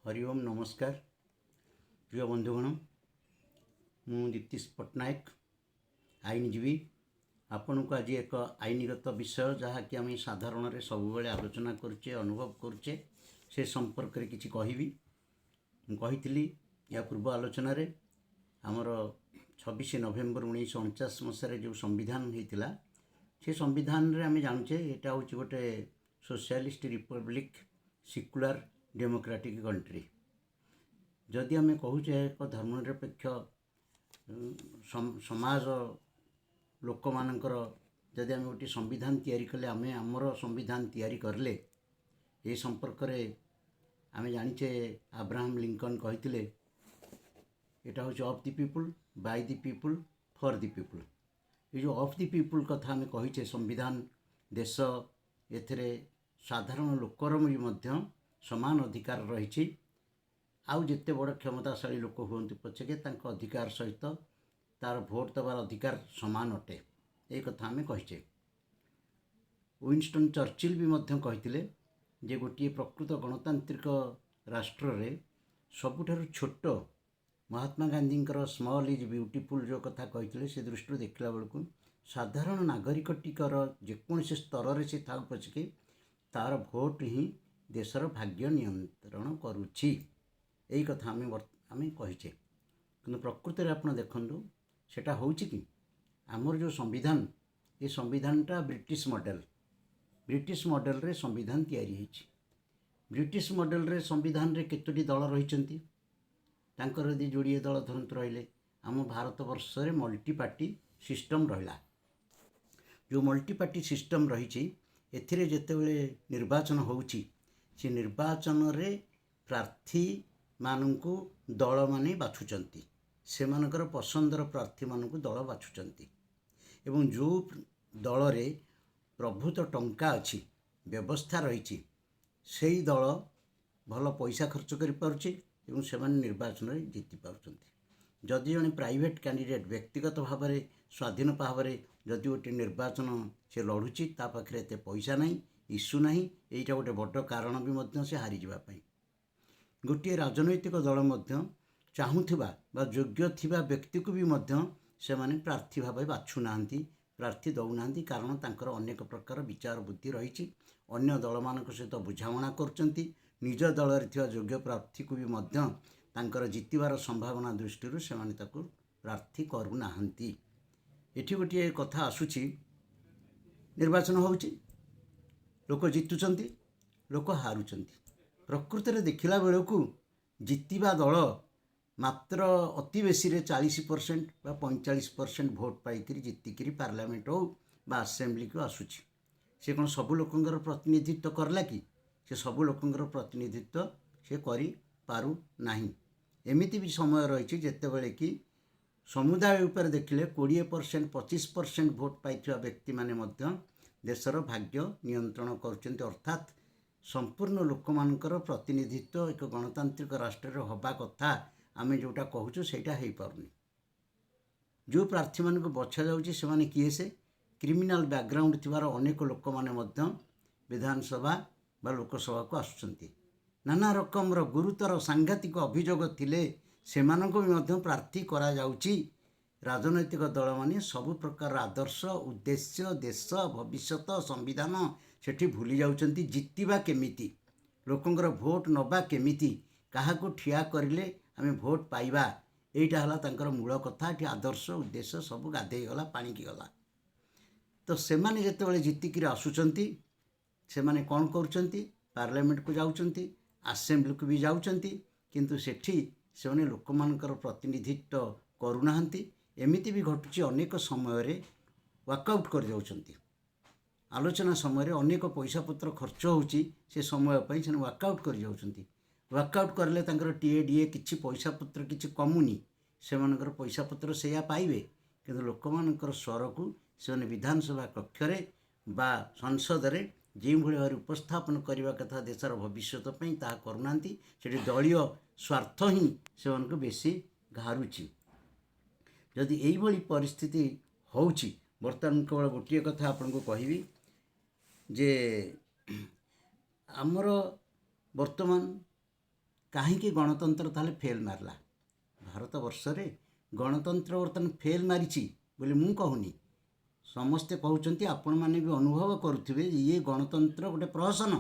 हरि ओम नमस्कार प्रिय बंधुगण मु दीप्ति पट्टनायक आईनजीवी आपण को आज एक आईनगत विषय जहाँकि आम साधारण सब बेले आलोचना करुचे अनुभव करुचे से संपर्क में किसी कही या पूर्व आलोचन आमर 26 नवेम्बर 1949 मसीह जो संविधान होता से संविधान रे आम जानूचे यहाँ हूँ गोटे socialist Republic secular democratic country जदि आम कहूचे एक धर्मनिरपेक्ष समाज लोक मानकर जदि आम गोटे संविधान तैयारी कले आम आमर संविधान तैयारी करले ये संपर्क रे आम जानिचे अब्राहम लिंकन कहते यहाँ हूँ of the people by the people for the people ये जो ऑफ द पीपुल कथा आम कहीचे संविधान देश एथिरे साधारण लोकर भी समान अधिकार रही आउ जिते बड़ क्षमताशाली लोक हूँ पछे अधिकार सहित तार भोट दबार अधिकार समान अटे ये कथा आम कहीचे विंस्टन चर्चिल भी कहते जे गोटे प्रकृत गणतांत्रिक राष्ट्र रे सबुठारु छोट Mahatma Gandhi small is beautiful जो कथा कहते से दृष्टि देखला बेलू साधारण नागरिकटिकर जेकोसी स्तर में से था पछके तार भोट ही देशर भाग्य नियंत्रण करुछि यही कथा आम कहीचे कि प्रकृत में आप देखु सेटा होउछि कि आमर जो संविधान ये संविधानटा ब्रिटिश मॉडल रे संविधान तैयारी होइछि ब्रिटिश मॉडल रे संविधान रे केतोटी दल रहिचंती तांकर यदि जोड़िए दल धरंत रहिले आम भारत वर्ष रे मल्टी पार्टी सिस्टम रहिला जो मल्टी पार्टी सिस्टम रही एथिरे जेतेबेले निर्वाचन होउछि से निर्वाचन रे प्रार्थी मानू दल माने बाछुचंती से मानकर पसंदर प्रार्थी मानू दल बाछुचंती एवं जो दल रे प्रभुत टंका अच्छी व्यवस्था रही से दल भल पैसा खर्च कर पारुछि एवं से माने निर्वाचन रे जीति पारुछंती जदि जने प्राइवेट कैंडिडेट व्यक्तिगत भाव में स्वाधीन भाव में जदि गोटे निर्वाचन से लड़ुची ता पाखरे एते पैसा नहीं इश्यू नहीं यहीटा गोटे बड़ कारण भी से हारी जावाई गोटे राजनैतिक दल चाहूथिबा बा योग्य थिबा व्यक्ति को भी से माने प्रार्थी भाव बाछु नांती प्रार्थी दौना कारण तांकर अनेक प्रकार विचार बुद्धि रही अन्य दल मान सहित बुझाणा कर निज दल रे योग्य प्रार्थी को भी तांकर जितबार संभावना दृष्टि से माने ताकू प्रार्थी करूना एठी गोटे कथा आसुची निर्वाचन होउची लोक जितुचंती लोक हारुचंती प्रकृति में देखला बेलू जितवा दल मात्र अति बेसी 40% बा 45% भोट पाइकरी जितिकी पार्लियामेंट हो बा आसेम्बली को आसुची से कौन सबू लोकंर प्रतिनिधित्व करला कि से सबू लोकंर प्रतिनिधित्व से करि पारु नाही एमिति भी समय रही जेतेबेले कि समुदाय उपर देखिले 20% 25% भोट पाइथिबा व्यक्ति माने देशर भाग्य नियंत्रण करुचंती अर्थात संपूर्ण लोक मानकर प्रतिनिधित्व एक गणतांत्रिक राष्ट्र रे हवा कथा आमे जोटा कहूँ सेटा हो पारुनी जो प्रार्थी मान को बछा जाउची से माने किए से क्रिमिनल बैकग्राउंड थिबार अनेक लोक माने विधानसभा बा लोकसभा को आसुचंती नाना रकम गुरुतर सांघातिक अभियोग थिले सेमानंको भी प्रार्थी करा जाउची राजनैतिक दल माने सबु प्रकार आदर्श उद्देश्य देश भविष्यत संविधान सेठी भूली जाउचंती जितिबा केमिति लोकंकर भोट नबा केमिति काहाको ठिया करिले आमे भोट पाइबा एटा हला तांकर मूल कथा एठी आदर्श उद्देश्य सब गाधे गला पानी की गला तो सेमाने जेतेबेले जितिकी आसुचंती सेमाने कोन करूचंती पार्लियामेंट को जाउचंती असेंबली को भी जाउचंती किंतु सेठी से लोक मानकर प्रतिनिधित्व करूनाहांती एमिति भी घटुची अनेक समय रे वॉकआउट कर जाउचंती आलोचना समय अनेक पैसा पत्र खर्च होउची से समय पई से वॉकआउट कर जाउचंती वॉकआउट करले तांकर टीए डीए किछि पैसा पत्र किछि कमुनी से मानकर पैसा पत्र सेया पाइबे किंतु लोक मानकर स्वर को से विधानसभा कक्ष रे बा संसद रे जो भाई उपस्थापन करने कथा देशर भविष्यत ता करूना से दलीय स्वार्थ ही से बेसी घारुची जदि यही परिस्थिति होउची बर्तमान केवल गोटे कथा आपन को कहबी जे आमर वर्तमान କାହିଁକି ଗଣତନ୍ତ୍ର ତାହେଲେ ଫେଲ୍ ମାରିଲା? ଭାରତ ବର୍ଷରେ ଗଣତନ୍ତ୍ର ବର୍ତ୍ତମାନ ଫେଲ୍ ମାରିଛି ବୋଲି ମୁଁ କହୁନି, ସମସ୍ତେ କହୁଛନ୍ତି, ଆପଣମାନେ ବି ଅନୁଭବ କରୁଥିବେ ଇଏ ଗଣତନ୍ତ୍ର ଗୋଟେ ପ୍ରହସନ,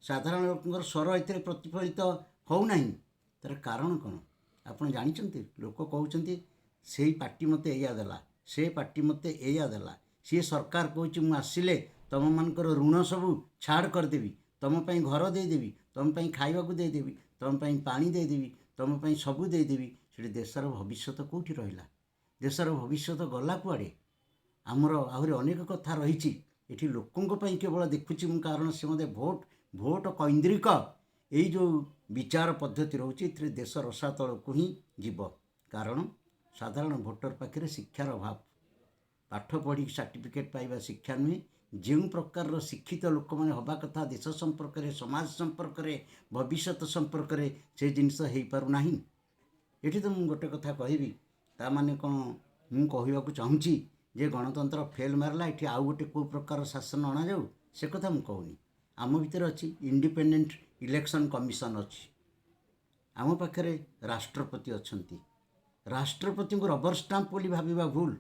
ସାଧାରଣ ଲୋକଙ୍କର ସ୍ୱର ଏଥିରେ ପ୍ରତିଫଳିତ ହେଉନାହିଁ। ତା'ର କାରଣ କ'ଣ ଆପଣ ଜାଣିଛନ୍ତି? ଲୋକ କହୁଛନ୍ତି ସେଇ ପାର୍ଟି ମୋତେ ଏଇଆ ଦେଲା, ସେ ପାର୍ଟି ମୋତେ ଏଇଆ ଦେଲା, ସିଏ ସରକାର କହୁଛି ମୁଁ ଆସିଲେ ତୁମମାନଙ୍କର ଋଣ ସବୁ ଛାଡ଼ କରିଦେବି, ତୁମ ପାଇଁ ଘର ଦେଇଦେବି, ତୁମ ପାଇଁ ଖାଇବାକୁ ଦେଇଦେବି, ତୁମ ପାଇଁ ପାଣି ଦେଇଦେବି, ତୁମ ପାଇଁ ସବୁ ଦେଇଦେବି। ସେଠି ଦେଶର ଭବିଷ୍ୟତ କେଉଁଠି ରହିଲା? ଦେଶର ଭବିଷ୍ୟତ ଗଲା କୁଆଡ଼େ? ଆମର ଆହୁରି ଅନେକ କଥା ରହିଛି। ଏଠି ଲୋକଙ୍କ ପାଇଁ କେବଳ ଦେଖୁଛି ମୁଁ, କାରଣ ସେ ମୋତେ ଭୋଟ କୈନ୍ଦ୍ରିକ ଏଇ ଯେଉଁ ବିଚାର ପଦ୍ଧତି ରହୁଛି, ଏଥିରେ ଦେଶ ରସାତଳକୁ ହିଁ ଯିବ। କାରଣ ସାଧାରଣ ଭୋଟର ପାଖରେ ଶିକ୍ଷାର ଅଭାବ, ପାଠ ପଢ଼ିକି ସାର୍ଟିଫିକେଟ୍ ପାଇବା ଶିକ୍ଷା ନୁହେଁ। ଯେଉଁ ପ୍ରକାରର ଶିକ୍ଷିତ ଲୋକମାନେ ହେବା କଥା ଦେଶ ସମ୍ପର୍କରେ, ସମାଜ ସମ୍ପର୍କରେ, ଭବିଷ୍ୟତ ସମ୍ପର୍କରେ, ସେ ଜିନିଷ ହେଇପାରୁନାହିଁ। ଏଠି ତ ମୁଁ ଗୋଟେ କଥା କହିବି, ତା ମାନେ କ'ଣ ମୁଁ କହିବାକୁ ଚାହୁଁଛି ଯେ ଗଣତନ୍ତ୍ର ଫେଲ୍ ମାରିଲା, ଏଠି ଆଉ ଗୋଟେ କେଉଁ ପ୍ରକାର ଶାସନ ଅଣାଯାଉ, ସେ କଥା ମୁଁ କହୁନି। ଆମ ଭିତରେ ଅଛି ଇଣ୍ଡିପେଣ୍ଡେଣ୍ଟ ଇଲେକ୍ସନ୍ କମିଶନ୍ ଅଛି, ଆମ ପାଖରେ ରାଷ୍ଟ୍ରପତି ଅଛନ୍ତି। ରାଷ୍ଟ୍ରପତିଙ୍କୁ ରବର ଷ୍ଟାମ୍ପ ବୋଲି ଭାବିବା ଭୁଲ।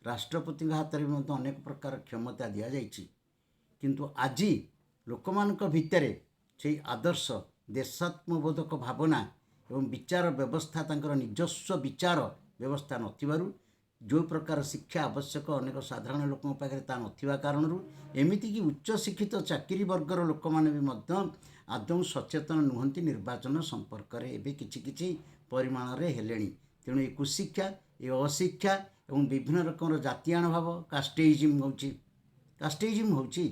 ରାଷ୍ଟ୍ରପତିଙ୍କ ହାତରେ ବି ମଧ୍ୟ ଅନେକ ପ୍ରକାର କ୍ଷମତା ଦିଆଯାଇଛି। କିନ୍ତୁ ଆଜି ଲୋକମାନଙ୍କ ଭିତରେ ସେଇ ଆଦର୍ଶ, ଦେଶାତ୍ମବୋଧକ ଭାବନା ଏବଂ ବିଚାର ବ୍ୟବସ୍ଥା, ତାଙ୍କର ନିଜସ୍ୱ ବିଚାର ବ୍ୟବସ୍ଥା ନଥିବାରୁ, ଯେଉଁ ପ୍ରକାର ଶିକ୍ଷା ଆବଶ୍ୟକ ଅନେକ ସାଧାରଣ ଲୋକଙ୍କ ପାଖରେ ତା ନଥିବା କାରଣରୁ, ଏମିତିକି ଉଚ୍ଚଶିକ୍ଷିତ ଚାକିରି ବର୍ଗର ଲୋକମାନେ ବି ମଧ୍ୟ ଆଦୌ ସଚେତନ ନୁହନ୍ତି ନିର୍ବାଚନ ସମ୍ପର୍କରେ। ଏବେ କିଛି କିଛି ପରିମାଣରେ ହେଲେଣି। ତେଣୁ ଏ କୁଶିକ୍ଷା, ଏ ଅଶିକ୍ଷା ଏବଂ ବିଭିନ୍ନ ରକମର ଜାତୀୟାଣ ଭାବ, କାଷ୍ଟେଇଜିମ୍ ହେଉଛି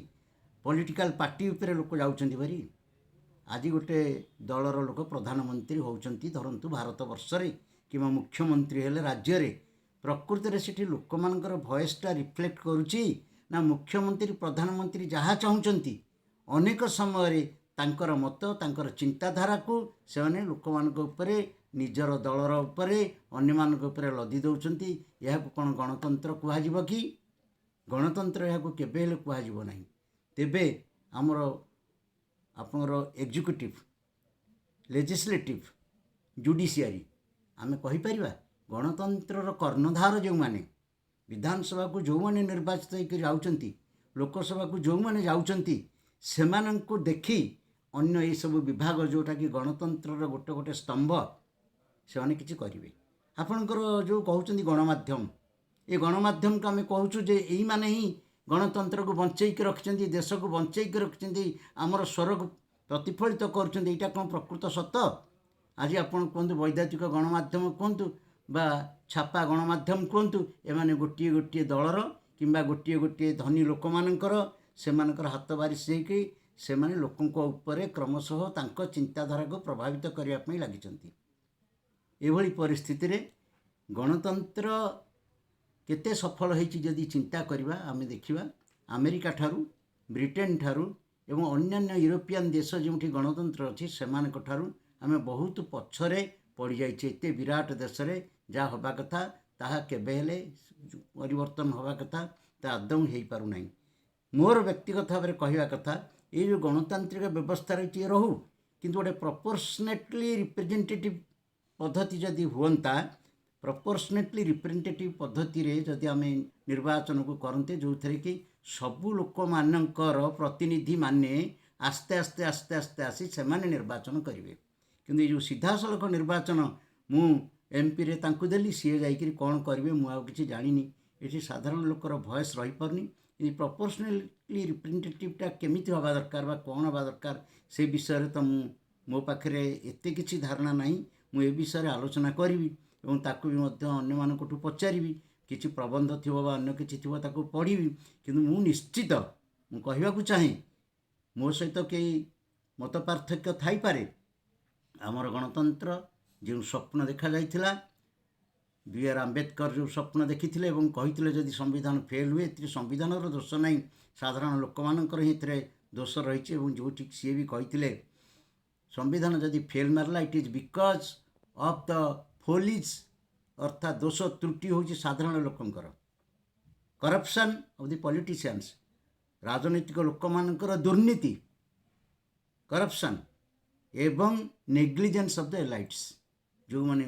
ପଲିଟିକାଲ ପାର୍ଟି ଉପରେ ଲୋକ ଯାଉଛନ୍ତି ଭାରି। ଆଜି ଗୋଟେ ଦଳର ଲୋକ ପ୍ରଧାନମନ୍ତ୍ରୀ ହେଉଛନ୍ତି ଧରନ୍ତୁ ଭାରତବର୍ଷରେ, କିମ୍ବା ମୁଖ୍ୟମନ୍ତ୍ରୀ ହେଲେ ରାଜ୍ୟରେ, ପ୍ରକୃତରେ ସେଠି ଲୋକମାନଙ୍କର ଭଏସ୍ଟା ରିଫ୍ଲେକ୍ଟ କରୁଛି ନା ମୁଖ୍ୟମନ୍ତ୍ରୀ ପ୍ରଧାନମନ୍ତ୍ରୀ ଯାହା ଚାହୁଁଛନ୍ତି ଅନେକ ସମୟରେ ତାଙ୍କର ମତ, ତାଙ୍କର ଚିନ୍ତାଧାରାକୁ ସେମାନେ ଲୋକମାନଙ୍କ ଉପରେ, ନିଜର ଦଳର ଉପରେ, ଅନ୍ୟମାନଙ୍କ ଉପରେ ଲଦି ଦେଉଛନ୍ତି। ଏହାକୁ କ'ଣ ଗଣତନ୍ତ୍ର କୁହାଯିବ କି? ଗଣତନ୍ତ୍ର ଏହାକୁ କେବେ ହେଲେ କୁହାଯିବ ନାହିଁ। ତେବେ ଆମର ଆପଣଙ୍କର ଏକ୍ଜିକ୍ୟୁଟିଭ୍, ଲେଜିସ୍ଲେଟିଭ୍, ଜୁଡ଼ିସିଆରୀ, ଆମେ କହିପାରିବା ଗଣତନ୍ତ୍ରର କର୍ଣ୍ଣଧାର ଯେଉଁମାନେ, ବିଧାନସଭାକୁ ଯେଉଁମାନେ ନିର୍ବାଚିତ ହୋଇକି ଯାଉଛନ୍ତି, ଲୋକସଭାକୁ ଯେଉଁମାନେ ଯାଉଛନ୍ତି, ସେମାନଙ୍କୁ ଦେଖି ଅନ୍ୟ ଏସବୁ ବିଭାଗ, ଯେଉଁଟାକି ଗଣତନ୍ତ୍ରର ଗୋଟେ ଗୋଟେ ସ୍ତମ୍ଭ, ସେମାନେ କିଛି କରିବେ। ଆପଣଙ୍କର ଯେଉଁ କହୁଛନ୍ତି ଗଣମାଧ୍ୟମ, ଏ ଗଣମାଧ୍ୟମକୁ ଆମେ କହୁଛୁ ଯେ ଏଇମାନେ ହିଁ ଗଣତନ୍ତ୍ରକୁ ବଞ୍ଚେଇକି ରଖିଛନ୍ତି, ଦେଶକୁ ବଞ୍ଚେଇକି ରଖିଛନ୍ତି, ଆମର ସ୍ୱରକୁ ପ୍ରତିଫଳିତ କରୁଛନ୍ତି। ଏଇଟା କ'ଣ ପ୍ରକୃତ ସତ? ଆଜି ଆପଣ କୁହନ୍ତୁ, ବୈଦ୍ୟୁତିକ ଗଣମାଧ୍ୟମ କୁହନ୍ତୁ ବା ଛାପା ଗଣମାଧ୍ୟମ କୁହନ୍ତୁ, ଏମାନେ ଗୋଟିଏ ଗୋଟିଏ ଦଳର କିମ୍ବା ଗୋଟିଏ ଗୋଟିଏ ଧନୀ ଲୋକମାନଙ୍କର, ସେମାନଙ୍କର ହାତ ବାରିଶ ହେଇକି ସେମାନେ ଲୋକଙ୍କ ଉପରେ କ୍ରମଶଃ ତାଙ୍କ ଚିନ୍ତାଧାରାକୁ ପ୍ରଭାବିତ କରିବା ପାଇଁ ଲାଗିଛନ୍ତି। ଏଭଳି ପରିସ୍ଥିତିରେ ଗଣତନ୍ତ୍ର କେତେ ସଫଳ ହୋଇଛି ଯଦି ଚିନ୍ତା କରିବା, ଆମେ ଦେଖିବା ଆମେରିକା ଠାରୁ, ବ୍ରିଟେନ୍ ଠାରୁ ଏବଂ ଅନ୍ୟାନ୍ୟ ୟୁରୋପିଆନ୍ ଦେଶ ଯେଉଁଠି ଗଣତନ୍ତ୍ର ଅଛି, ସେମାନଙ୍କ ଠାରୁ ଆମେ ବହୁତ ପଛରେ ପଡ଼ିଯାଇଛେ। ଏତେ ବିରାଟ ଦେଶରେ ଯାହା ହେବା କଥା ତାହା କେବେ ହେଲେ ପରିବର୍ତ୍ତନ ହେବା କଥା ତା ଆଦୌ ହୋଇପାରୁନାହିଁ। ମୋର ବ୍ୟକ୍ତିଗତ ଭାବରେ କହିବା କଥା, ଏଇ ଯେଉଁ ଗଣତାନ୍ତ୍ରିକ ବ୍ୟବସ୍ଥା ରହିଛି ରହୁ, କିନ୍ତୁ ଗୋଟେ ପ୍ରପୋର୍ସନେଟଲି ରିପ୍ରେଜେଣ୍ଟେଟିଭ୍ ପଦ୍ଧତି ଯଦି ହୁଅନ୍ତା, ପ୍ରପୋର୍ସନେଟଲି ରିପ୍ରେଜେଣ୍ଟେଟିଭ୍ ପଦ୍ଧତିରେ ଯଦି ଆମେ ନିର୍ବାଚନକୁ କରନ୍ତେ, ଯେଉଁଥିରେ କି ସବୁ ଲୋକମାନଙ୍କର ପ୍ରତିନିଧିମାନେ ଆସ୍ତେ ଆସ୍ତେ ଆସ୍ତେ ଆସ୍ତେ ଆସି ସେମାନେ ନିର୍ବାଚନ କରିବେ। କିନ୍ତୁ ଏଇ ଯେଉଁ ସିଧାସଳଖ ନିର୍ବାଚନ, ମୁଁ ଏମ୍ପିରେ ତାଙ୍କୁ ଦେଲି, ସିଏ ଯାଇକରି କ'ଣ କରିବେ ମୁଁ ଆଉ କିଛି ଜାଣିନି, ଏଠି ସାଧାରଣ ଲୋକର ଭଏସ୍ ରହିପାରୁନି। ଏଇ ପ୍ରପୋର୍ସନାଲି ରିପ୍ରେଜେଣ୍ଟେଟିଭ୍ଟା କେମିତି ହେବା ଦରକାର ବା କ'ଣ ହେବା ଦରକାର, ସେ ବିଷୟରେ ତ ମୋ ପାଖରେ ଏତେ କିଛି ଧାରଣା ନାହିଁ। ମୁଁ ଏ ବିଷୟରେ ଆଲୋଚନା କରିବି ଏବଂ ତାକୁ ବି ମଧ୍ୟ ଅନ୍ୟମାନଙ୍କଠୁ ପଚାରିବି। କିଛି ପ୍ରବନ୍ଧ ଥିବ ବା ଅନ୍ୟ କିଛି ଥିବ ତାକୁ ପଢ଼ିବି। କିନ୍ତୁ ମୁଁ ନିଶ୍ଚିତ ମୁଁ କହିବାକୁ ଚାହେଁ, ମୋ ସହିତ କେହି ମତ ପାର୍ଥକ୍ୟ ଥାଇପାରେ, ଆମର ଗଣତନ୍ତ୍ର ଯେଉଁ ସ୍ୱପ୍ନ ଦେଖାଯାଇଥିଲା, B.R. ଆମ୍ବେଦକର ଯେଉଁ ସ୍ୱପ୍ନ ଦେଖିଥିଲେ ଏବଂ କହିଥିଲେ ଯଦି ସମ୍ବିଧାନ ଫେଲ୍ ହୁଏ, ଏଥିରେ ସମ୍ବିଧାନର ଦୋଷ ନାହିଁ, ସାଧାରଣ ଲୋକମାନଙ୍କର ହିଁ ଏଥିରେ ଦୋଷ ରହିଛି। ଏବଂ ଯେଉଁଠି ସିଏ ବି କହିଥିଲେ ସମ୍ବିଧାନ ଯଦି ଫେଲ୍ ମାରିଲା, it is because of the follies, ଅର୍ଥାତ୍ ଦୋଷ ତ୍ରୁଟି ହେଉଛି ସାଧାରଣ ଲୋକଙ୍କର, କରପ୍ସନ୍ ଅଫ୍ ଦି ପଲିଟିସିଆନ୍ସ, ରାଜନୈତିକ ଲୋକମାନଙ୍କର ଦୁର୍ନୀତି, କରପ୍ସନ୍, एवं नेग्लिजेन्स ऑफ द एलाइट्स जो मैंने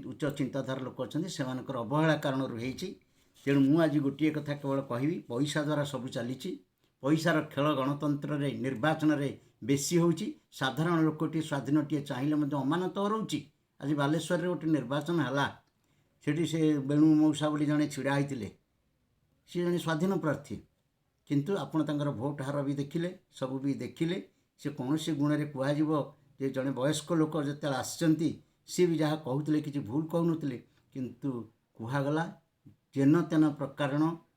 उच्च चिंताधार लोक अच्छा से अवहेला कारण होती। तेणु मुझे गोटे कथा केवल कहि पैसा द्वारा सब चली पैसार खेल गणतंत्र रे निर्वाचन रे बेसी होची। साधारण लोकटी स्वाधीनटी चाहिए अमानत हरौची। आज बालेश्वर रे गोटे निर्वाचन है सेठी से बेणु मौसा बोली जड़े छिड़ा होते सी जड़े स्वाधीन प्रार्थी किंतु आपण तांकर भोट हार भी देखिले सब भी देखिले से कौन सी गुण में कह जड़े वयस्क लोक जिते आसचंती सी भी जहाँ कहते कि भूल कहूनुले किंतु कहगला जेन तेन प्रकार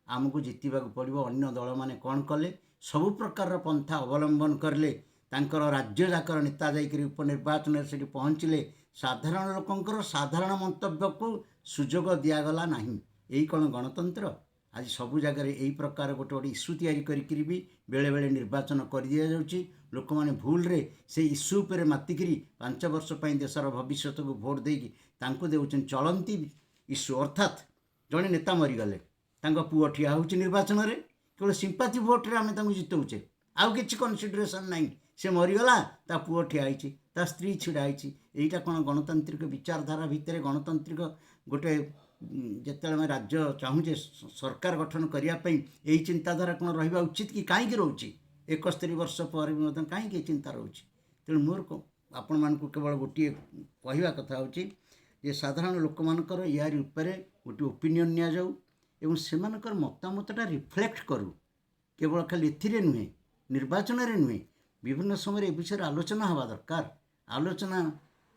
आमको जितवा पड़ो। अन्य दल मैंने कौन कले सबु प्रकार पंथा अवलंबन करले तांकर राज्य जाकर नेता जाकर उपनिर्वाचन से पहुँचले साधारण लोकंकर साधारण मंतव्य को सुजोग दिगला ना। यही कौन गणतंत्र? आज सबू जगार यही प्रकार गोटे गोटे इस्यू तैयारी करी भी बेले बेले निर्वाचन कर दि जाउची। लोक मैंने भूल रे से इस्यू पर मातिकी 5 वर्ष पर देशर भविष्य को भोट देकी तांको देउछन चलंती इस्यू। अर्थात जड़े नेता मरीगले पुओ ठिया होची निर्वाचन रे केवल सिंपाथी भोट रे आमे जितौचे आउ किछि कन्सिडरेशन नाई। से मरीगला ता पुओ ठिया होची ता स्त्री छिड़ा होची। एटा कोन गणतांत्रिक विचारधारा भितर गणतांत्रिक गोटे जिते आम राज्य चाहूचे सरकार गठन करने यही चिंताधारा कौन रहा उचित कि कहीं रोचे 71 वर्ष पर भी कहीं चिंता रोचे। तेणु मोर आपण मान केवल गोटे कहवा कथा हो साधारण लोक मानकर यार उपरे गोटे ओपिनियन नि जाऊ एवं से मतामतटा रिफ्लेक्ट करूँ केवल खाली ए नुहे निर्वाचन रे नुहे विभिन्न समय ए विषय आलोचना हवा दरकार। आलोचना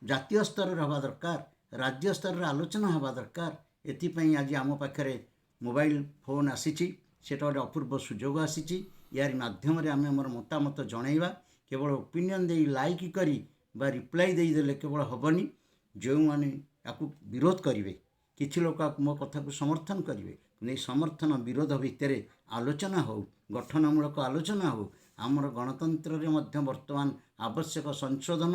जातीय स्तर हवा दरकार राज्य स्तर आलोचना हवा दरकार। एथिपाई आज आम पाखे मोबाइल फोन आसीची सेटा गोटे अपूर्व सुजोग आसीची। यार माध्यम आम आमर मतामत जनइबा केवल ओपिनियन दे लाइक करी बा रिप्लाई देदेले केवल हेनी जो मैंने आपको विरोध करेंगे किसी लोग मो कथा को समर्थन करेंगे नहीं समर्थन विरोध भितर आलोचना हो गठनमूलक आलोचना हो। आमर गणतंत्र रे मध्य वर्तमान आवश्यक संशोधन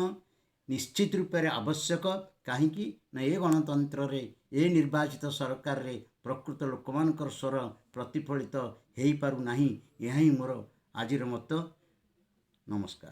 निश्चित रूप से आवश्यक कहीं ना ये गणतंत्र रे ए निर्वाचित सरकार रे प्रकृत लोक मानकर स्वर प्रतिफलित हो पारु नाही। यही मोर आजिर मत। नमस्कार।